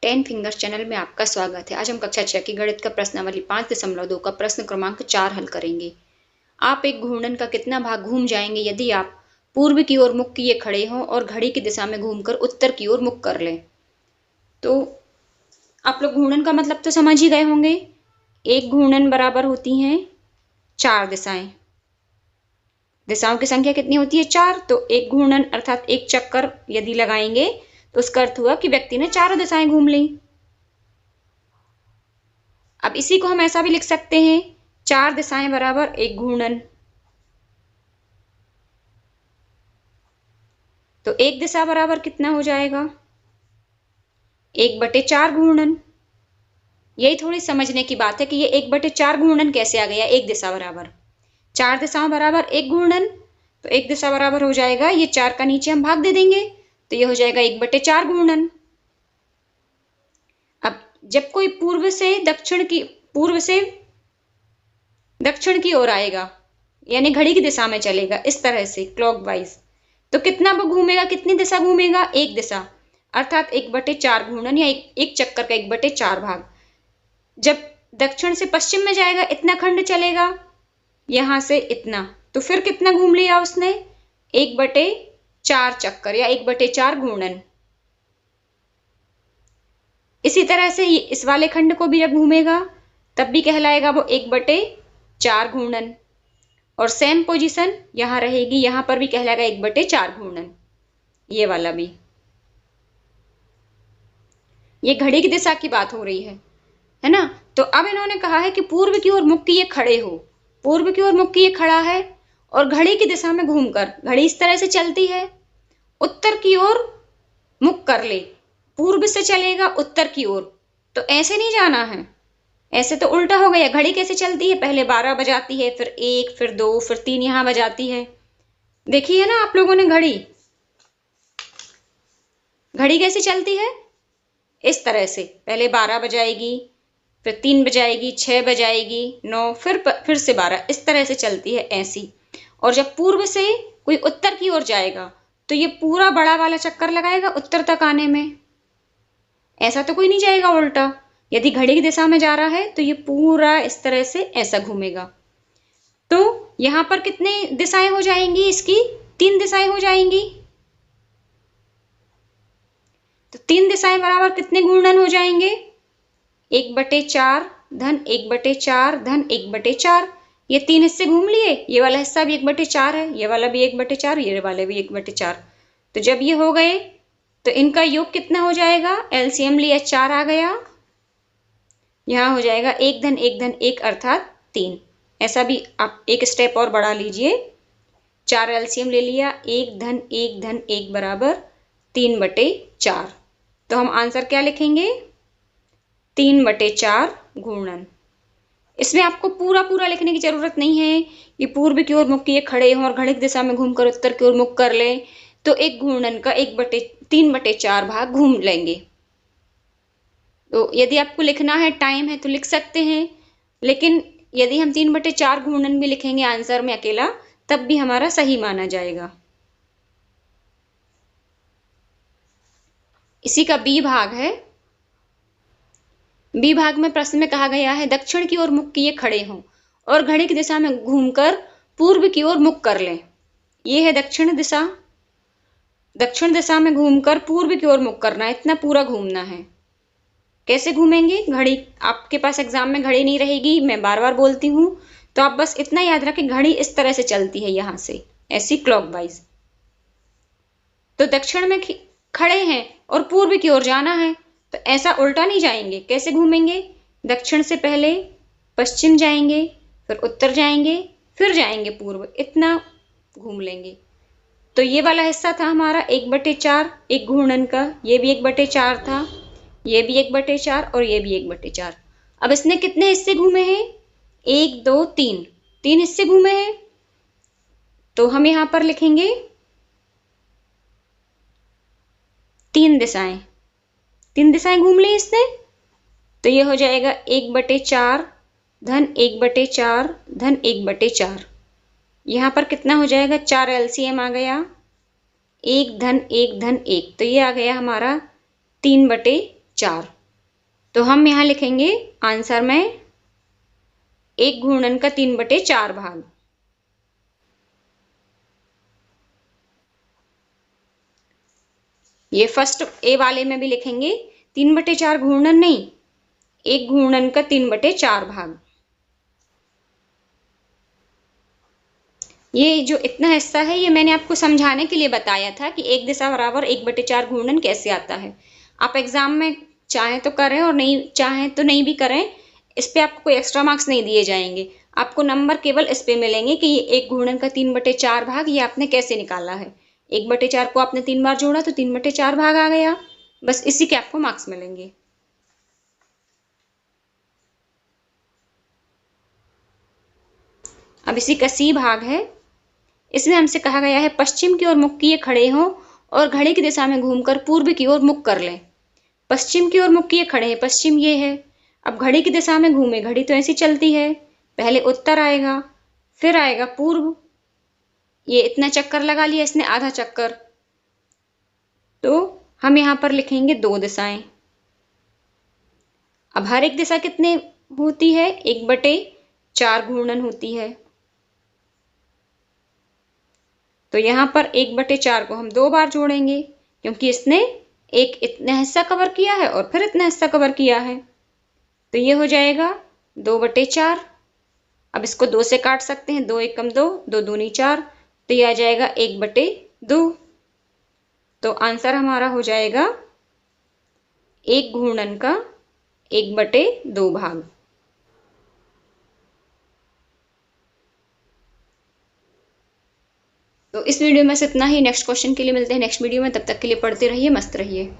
10 fingers channel में आपका स्वागत है। आज हम कक्षा 6 की गणित का प्रश्नावली 5.2 का प्रश्न क्रमांक 4 हल करेंगे। आप एक घूर्णन का कितना भाग घूम जाएंगे यदि आप पूर्व की ओर मुख किए खड़े हों और घड़ी की दिशा में घूमकर उत्तर की ओर मुख कर लें। तो आप लोग घूर्णन का मतलब तो समझ ही गए होंगे। एक घूर्णन बराबर होती हैं 4 दिशाएं। दिशाओं की संख्या कितनी होती है? 4। तो एक घूर्णन अर्थात एक चक्कर यदि लगाएंगे तो उसका अर्थ हुआ कि व्यक्ति ने चारों दिशाएं घूम ली। अब इसी को हम ऐसा भी लिख सकते हैं, 4 दिशाएं बराबर एक घूर्णन। तो एक दिशा बराबर कितना हो जाएगा? 1/4 घूर्णन। यही थोड़ी समझने की बात है कि ये 1/4 घूर्णन कैसे आ गया। एक दिशा बराबर 4 दिशाओं बराबर एक घूर्णन, तो एक दिशा बराबर हो जाएगा, ये 4 का नीचे हम भाग दे देंगे तो ये हो जाएगा 1/4 घूर्णन। अब जब कोई पूर्व से दक्षिण की ओर आएगा यानी घड़ी की दिशा में चलेगा इस तरह से क्लॉकवाइज, तो कितना वो घूमेगा, कितनी दिशा घूमेगा? एक दिशा अर्थात 1/4 घूर्णन या एक चक्कर का 1/4 भाग। जब दक्षिण से पश्चिम में जाएगा इतना खंड चलेगा, यहां से इतना, तो फिर कितना घूम लिया उसने? 1/4 चक्कर या 1/4 घूर्णन। इसी तरह से इस वाले खंड को भी जब घूमेगा तब भी कहलाएगा वो 1/4 घूर्णन, और सेम पोजीशन यहां रहेगी, यहां पर भी कहलाएगा 1/4 घूर्णन। ये वाला भी, ये घड़ी की दिशा की बात हो रही है ना। तो अब इन्होंने कहा है कि पूर्व की ओर मुख किए खड़े हो। पूर्व की ओर मुख किए खड़ा है और घड़ी की दिशा में घूमकर, घड़ी इस तरह से चलती है, उत्तर की ओर मुख कर ले। पूर्व से चलेगा उत्तर की ओर, तो ऐसे नहीं जाना है, ऐसे तो उल्टा हो गया। घड़ी कैसे चलती है? पहले 12 बजाती है, फिर 1, फिर 2, फिर 3 यहां बजाती है। देखी है ना आप लोगों ने घड़ी कैसे चलती है? इस तरह से पहले 12 बजाएगी, फिर 3 बजाएगी, 6 बजाएगी, 9, फिर से 12, इस तरह से चलती है ऐसी। और जब पूर्व से कोई उत्तर की ओर जाएगा तो ये पूरा बड़ा वाला चक्कर लगाएगा उत्तर तक आने में। ऐसा तो कोई नहीं जाएगा उल्टा। यदि घड़ी की दिशा में जा रहा है तो ये पूरा इस तरह से ऐसा घूमेगा। तो यहां पर कितने दिशाएं हो जाएंगी? इसकी 3 दिशाएं हो जाएंगी। तो 3 दिशाएं बराबर कितने घूर्णन हो जाएंगे? 1/4 धन 1/4 धन 1/4। ये 3 हिस्से घूम लिए, ये वाला हिस्सा भी 1/4 है, ये वाला भी 1/4, ये वाला भी 1/4। तो जब ये हो गए तो इनका योग कितना हो जाएगा? एलसीएम लिया 4 आ गया, यहां हो जाएगा 1 धन 1 धन 1 अर्थात 3। ऐसा भी आप एक स्टेप और बढ़ा लीजिए, 4 एलसीएम ले लिया, 1 धन 1 धन 1 बराबर 3/4। तो हम आंसर क्या लिखेंगे? 3/4 घूर्णन। इसमें आपको पूरा लिखने की जरूरत नहीं है कि पूर्व की ओर मुख किए खड़े हों और घड़ी की दिशा में घूमकर उत्तर की ओर मुख कर लें तो एक घूर्णन का 3/4 भाग घूम लेंगे। तो यदि आपको लिखना है, टाइम है तो लिख सकते हैं, लेकिन यदि हम 3/4 घूर्णन भी लिखेंगे आंसर में अकेला तब भी हमारा सही माना जाएगा। इसी का बी भाग है। बी भाग में प्रश्न में कहा गया है दक्षिण की ओर मुख किए खड़े हों और घड़ी की दिशा में घूमकर पूर्व की ओर मुख कर लें। ये है दक्षिण दिशा। दक्षिण दिशा में घूमकर पूर्व की ओर मुख करना, इतना पूरा घूमना है। कैसे घूमेंगे? घड़ी, आपके पास एग्जाम में घड़ी नहीं रहेगी, मैं बार बार बोलती हूं, तो आप बस इतना याद रखें, घड़ी इस तरह से चलती है, यहां से ऐसी क्लॉकवाइज। तो दक्षिण में खड़े हैं और पूर्व की ओर जाना है, तो ऐसा उल्टा नहीं जाएंगे। कैसे घूमेंगे? दक्षिण से पहले पश्चिम जाएंगे, फिर उत्तर जाएंगे, फिर जाएंगे पूर्व, इतना घूम लेंगे। तो ये वाला हिस्सा था हमारा 1/4 एक घूर्णन का, ये भी 1/4 था, ये भी 1/4 और ये भी 1/4। अब इसने कितने हिस्से घूमे हैं? 1 2 3 हिस्से घूमे हैं। तो हम यहां पर लिखेंगे 3 दिशाएं। 3 दिशाएं घूम ली इसने, तो ये हो जाएगा 1/4 धन 1/4 धन 1/4। यहां पर कितना हो जाएगा? 4 एलसीएम आ गया, 1 धन 1 धन 1, तो ये आ गया हमारा 3/4। तो हम यहाँ लिखेंगे आंसर में 1 घूर्णन का 3/4 भाग। ये फर्स्ट ए वाले में भी लिखेंगे 3/4 घूर्णन नहीं, 1 घूर्णन का 3/4 भाग। ये जो इतना हिस्सा है ये मैंने आपको समझाने के लिए बताया था कि एक दिशा बराबर 1/4 घूर्णन कैसे आता है। आप एग्जाम में चाहें तो करें और नहीं चाहें तो नहीं भी करें, इस पे आपको कोई एक्स्ट्रा मार्क्स नहीं दिए जाएंगे। आपको नंबर केवल इस पे मिलेंगे कि ये 1 घूर्णन का 3/4 भाग ये आपने कैसे निकाला है। 1/4 को आपने 3 बार जोड़ा तो 3/4 भाग आ गया, बस इसी के आपको मार्क्स मिलेंगे। अब इसी का सी भाग है। इसमें हमसे कहा गया है पश्चिम की ओर मुख किए खड़े हों और घड़ी की दिशा में घूमकर पूर्व की ओर मुख कर लें। पश्चिम की ओर मुख किए खड़े हैं, पश्चिम ये है। अब घड़ी की दिशा में घूमे, घड़ी तो ऐसी चलती है, पहले उत्तर आएगा फिर आएगा पूर्व। ये इतना चक्कर लगा लिया इसने, आधा चक्कर। तो हम यहां पर लिखेंगे 2 दिशाएं। अब हर एक दिशा कितने होती है, 1/4 घूर्णन होती है। तो यहां पर 1/4 को हम 2 बार जोड़ेंगे क्योंकि इसने एक इतना हिस्सा कवर किया है और फिर इतना हिस्सा कवर किया है। तो ये हो जाएगा 2/4। अब इसको 2 से काट सकते हैं, 2 एकम 2, 2 दूनी 4, तो ये आ जाएगा 1/2। तो आंसर हमारा हो जाएगा 1 घूर्णन का 1/2 भाग। तो इस वीडियो में से इतना ही। नेक्स्ट क्वेश्चन के लिए मिलते हैं नेक्स्ट वीडियो में, तब तक के लिए पढ़ते रहिए, मस्त रहिए।